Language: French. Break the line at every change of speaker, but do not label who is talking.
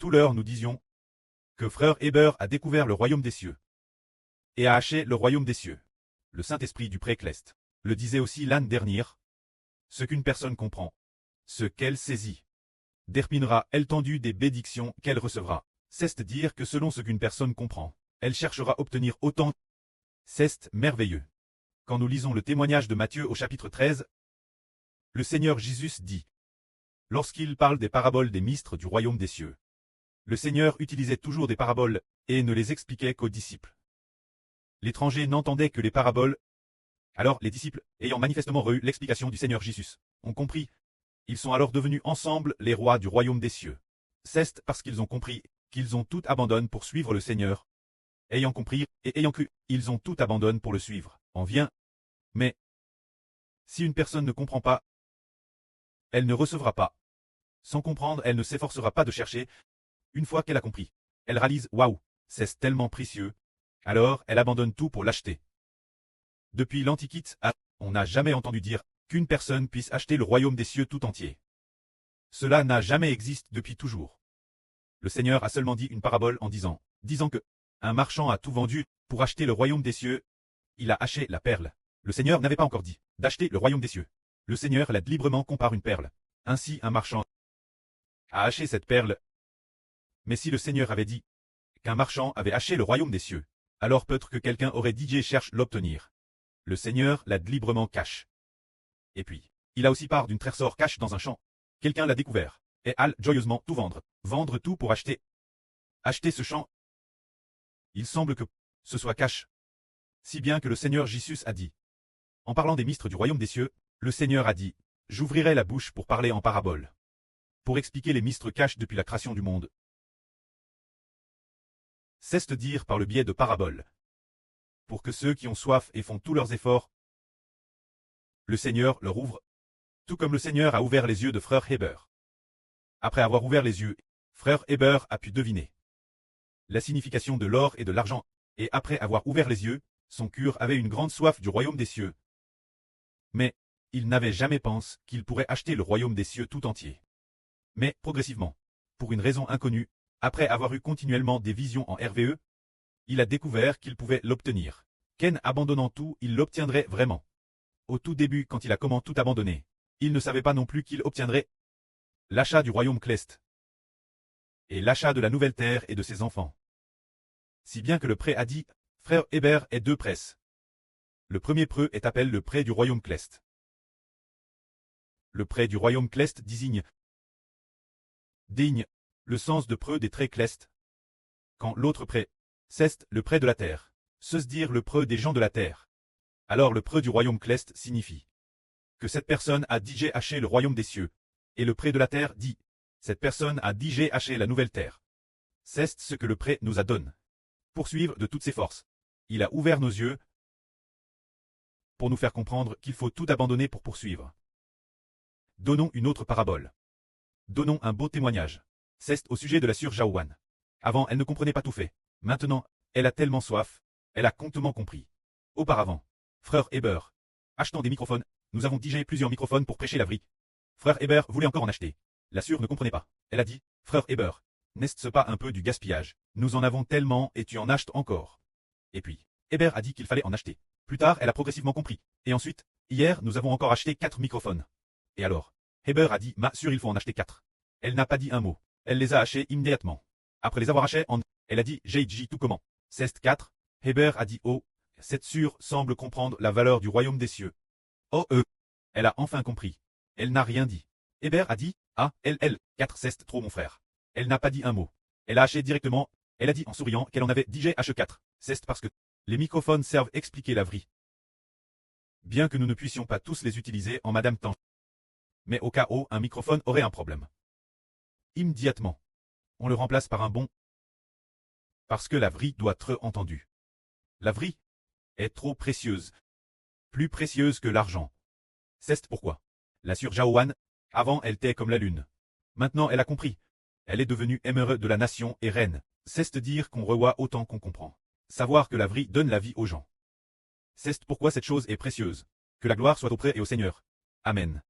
tout l'heure nous disions que frère Héber a découvert le royaume des cieux et a haché le royaume des cieux. Le Saint-Esprit du Précleste le disait aussi l'année dernière. Ce qu'une personne comprend, ce qu'elle saisit, déterminera l'étendue des bénédictions qu'elle recevra. C'est-à-dire que selon ce qu'une personne comprend, elle cherchera à obtenir autant. C'est merveilleux. Quand nous lisons le témoignage de Matthieu au chapitre 13, le Seigneur Jésus dit, lorsqu'il parle des paraboles des ministres du royaume des cieux, le Seigneur utilisait toujours des paraboles et ne les expliquait qu'aux disciples. L'étranger n'entendait que les paraboles. Alors les disciples, ayant manifestement reçu l'explication du Seigneur Jésus, ont compris. Ils sont alors devenus ensemble les rois du royaume des cieux. C'est parce qu'ils ont compris qu'ils ont tout abandonné pour suivre le Seigneur. Ayant compris et ayant cru, ils ont tout abandonné pour le suivre. On vient. Mais si une personne ne comprend pas, elle ne recevra pas. Sans comprendre, elle ne s'efforcera pas de chercher. Une fois qu'elle a compris, elle réalise, waouh, c'est tellement précieux. Alors, elle abandonne tout pour l'acheter. Depuis l'Antiquité, on n'a jamais entendu dire qu'une personne puisse acheter le royaume des cieux tout entier. Cela n'a jamais existé depuis toujours. Le Seigneur a seulement dit une parabole en disant que un marchand a tout vendu pour acheter le royaume des cieux. Il a acheté la perle. Le Seigneur n'avait pas encore dit d'acheter le royaume des cieux. Le Seigneur l'a librement comparé une perle. Ainsi un marchand a acheté cette perle. Mais si le Seigneur avait dit qu'un marchand avait acheté le royaume des cieux, alors peut-être que quelqu'un aurait dit et cherche l'obtenir. Le Seigneur l'a librement cache. Et puis, il a aussi part d'une trésor cache dans un champ. Quelqu'un l'a découvert, et all joyeusement tout vendre. Vendre tout pour acheter. Acheter ce champ. Il semble que ce soit cache. Si bien que le Seigneur Jésus a dit. En parlant des ministres du royaume des cieux, le Seigneur a dit, j'ouvrirai la bouche pour parler en parabole. Pour expliquer les ministres cachés depuis la création du monde. C'est-à-dire par le biais de paraboles. Pour que ceux qui ont soif et font tous leurs efforts, le Seigneur leur ouvre, tout comme le Seigneur a ouvert les yeux de frère Héber. Après avoir ouvert les yeux, frère Héber a pu deviner la signification de l'or et de l'argent, et après avoir ouvert les yeux, son cœur avait une grande soif du royaume des cieux. Mais, il n'avait jamais pensé qu'il pourrait acheter le royaume des cieux tout entier. Mais, progressivement, pour une raison inconnue, après avoir eu continuellement des visions en RVE, il a découvert qu'il pouvait l'obtenir. Qu'en abandonnant tout, il l'obtiendrait vraiment. Au tout début, quand il a comment tout abandonné, il ne savait pas non plus qu'il obtiendrait l'achat du royaume céleste et l'achat de la nouvelle terre et de ses enfants. Si bien que le prêt a dit, frère Héber est deux presses. Le premier prêt est appelé le prêt du royaume céleste. Le prêt du royaume céleste désigne le sens de prêt des traits célestes. Quand l'autre prêt, c'est le prêt de la terre, c'est-à-dire le prêt des gens de la terre. Alors le prêt du royaume céleste signifie que cette personne a dit j'ai acheté le royaume des cieux, et le prêt de la terre dit cette personne a dit j'ai acheté la nouvelle terre. C'est ce que le prêt nous a donné. Poursuivre de toutes ses forces. Il a ouvert nos yeux pour nous faire comprendre qu'il faut tout abandonner pour poursuivre. Donnons une autre parabole. Donnons un beau témoignage. C'est au sujet de la sœur Jaouane. Avant, elle ne comprenait pas tout fait. Maintenant, elle a tellement soif, elle a complètement compris. Auparavant, frère Héber, achetant des microphones, nous avons déjà plusieurs microphones pour prêcher la vraie. Frère Héber voulait encore en acheter. La sœur ne comprenait pas. Elle a dit, frère Héber, n'est-ce pas un peu du gaspillage? Nous en avons tellement et tu en achètes encore. Et puis, Héber a dit qu'il fallait en acheter. Plus tard, elle a progressivement compris. Et ensuite, hier, nous avons encore acheté 4 microphones. Et alors, Héber a dit, ma sœur, il faut en acheter 4. Elle n'a pas dit un mot. Elle les a achetés immédiatement. Après les avoir achetés, elle a dit, j'ai dit tout comment. C'est 4. Héber a dit, oh, cette sœur semble comprendre la valeur du royaume des cieux. Oh, elle a enfin compris. Elle n'a rien dit. Héber a dit, ah, elle, 4 c'est trop mon frère. Elle n'a pas dit un mot. Elle a acheté directement, elle a dit en souriant qu'elle en avait dit j'ai acheté 4. C'est parce que les microphones servent à expliquer la vraie. Bien que nous ne puissions pas tous les utiliser en madame temps. Mais au cas où un microphone aurait un problème. Immédiatement, on le remplace par un bon. Parce que la vraie doit être entendue. La vraie est trop précieuse. Plus précieuse que l'argent. C'est pourquoi la sœur Jaouane, avant elle était comme la lune. Maintenant elle a compris. Elle est devenue émeraude de la nation et reine. C'est dire qu'on revoit autant qu'on comprend. Savoir que la vraie donne la vie aux gens. C'est pourquoi cette chose est précieuse. Que la gloire soit auprès et au Seigneur. Amen.